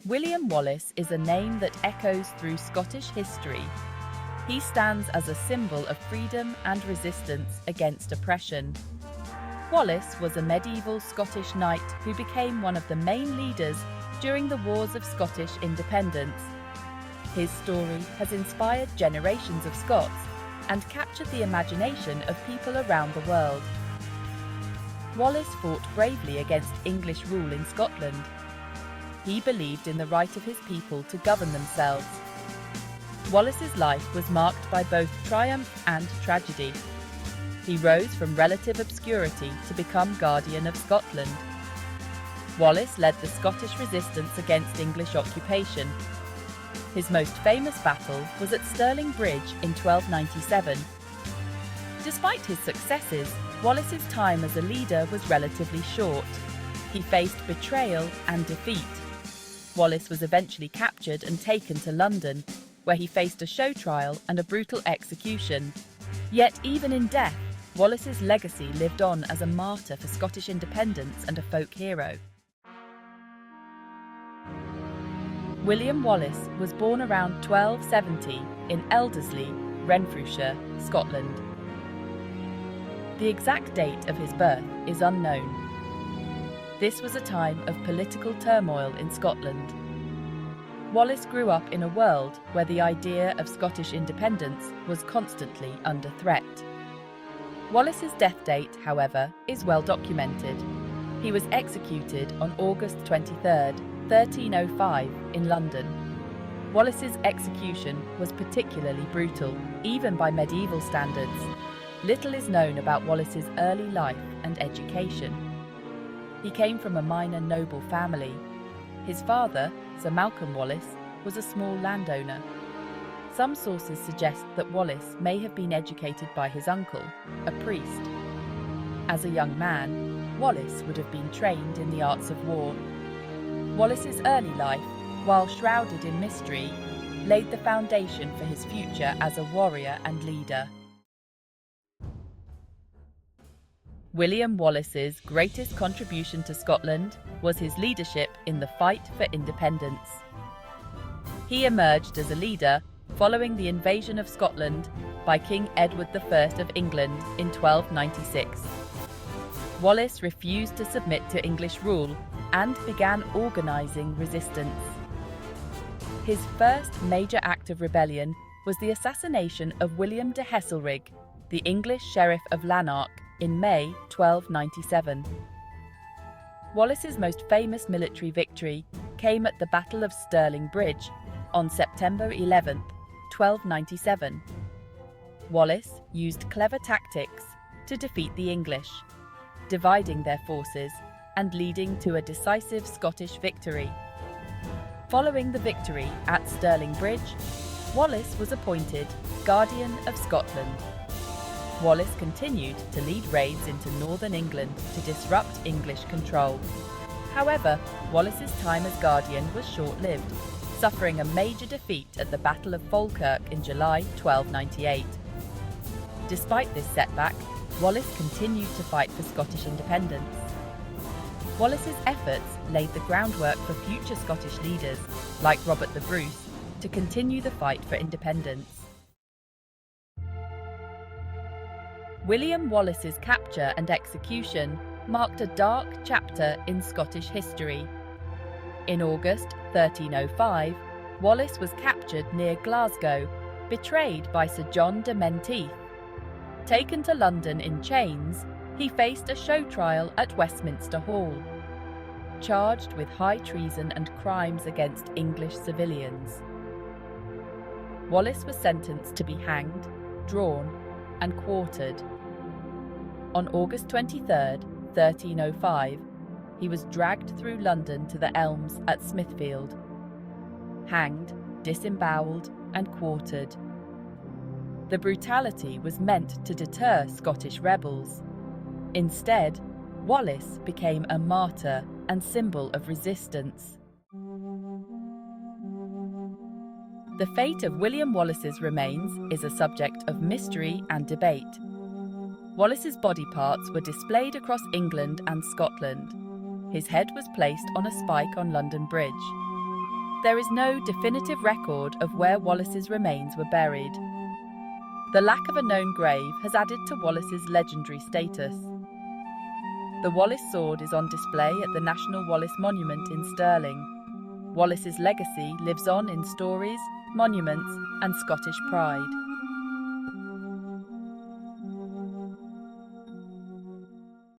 William Wallace is a name that echoes through Scottish history. He stands as a symbol of freedom and resistance against oppression. Wallace was a medieval Scottish knight who became one of the main leaders during the Wars of Scottish Independence. His story has inspired generations of Scots and captured the imagination of people around the world. Wallace fought bravely against English rule in Scotland. He believed in the right of his people to govern themselves. Wallace's life was marked by both triumph and tragedy. He rose from relative obscurity to become Guardian of Scotland. Wallace led the Scottish resistance against English occupation. His most famous battle was at Stirling Bridge in 1297. Despite his successes, Wallace's time as a leader was relatively short. He faced betrayal and defeat. Wallace was eventually captured and taken to London, where he faced a show trial and a brutal execution. Yet even in death, Wallace's legacy lived on as a martyr for Scottish independence and a folk hero. William Wallace was born around 1270 in Elderslie, Renfrewshire, Scotland. The exact date of his birth is unknown. This was a time of political turmoil in Scotland. Wallace grew up in a world where the idea of Scottish independence was constantly under threat. Wallace's death date, however, is well documented. He was executed on August 23, 1305, in London. Wallace's execution was particularly brutal, even by medieval standards. Little is known about Wallace's early life and education. He came from a minor noble family. His father, Sir Malcolm Wallace, was a small landowner. Some sources suggest that Wallace may have been educated by his uncle, a priest. As a young man, Wallace would have been trained in the arts of war. Wallace's early life, while shrouded in mystery, laid the foundation for his future as a warrior and leader. William Wallace's greatest contribution to Scotland was his leadership in the fight for independence. He emerged as a leader following the invasion of Scotland by King Edward I of England in 1296. Wallace refused to submit to English rule and began organising resistance. His first major act of rebellion was the assassination of William de Heselrigg, the English Sheriff of Lanark, in May 1297. Wallace's most famous military victory came at the Battle of Stirling Bridge on September 11, 1297. Wallace used clever tactics to defeat the English, dividing their forces and leading to a decisive Scottish victory. Following the victory at Stirling Bridge, Wallace was appointed Guardian of Scotland. Wallace continued to lead raids into northern England to disrupt English control. However, Wallace's time as Guardian was short-lived, suffering a major defeat at the Battle of Falkirk in July 1298. Despite this setback, Wallace continued to fight for Scottish independence. Wallace's efforts laid the groundwork for future Scottish leaders, like Robert the Bruce, to continue the fight for independence. William Wallace's capture and execution marked a dark chapter in Scottish history. In August 1305, Wallace was captured near Glasgow, betrayed by Sir John de Menteith. Taken to London in chains, he faced a show trial at Westminster Hall, charged with high treason and crimes against English civilians. Wallace was sentenced to be hanged, drawn, and quartered. On August 23, 1305, he was dragged through London to the Elms at Smithfield, hanged, disembowelled, and quartered. The brutality was meant to deter Scottish rebels. Instead, Wallace became a martyr and symbol of resistance. The fate of William Wallace's remains is a subject of mystery and debate. Wallace's body parts were displayed across England and Scotland. His head was placed on a spike on London Bridge. there is no definitive record of where Wallace's remains were buried. The lack of a known grave has added to Wallace's legendary status. The Wallace sword is on display at the National Wallace Monument in Stirling. Wallace's legacy lives on in stories, monuments, and Scottish pride.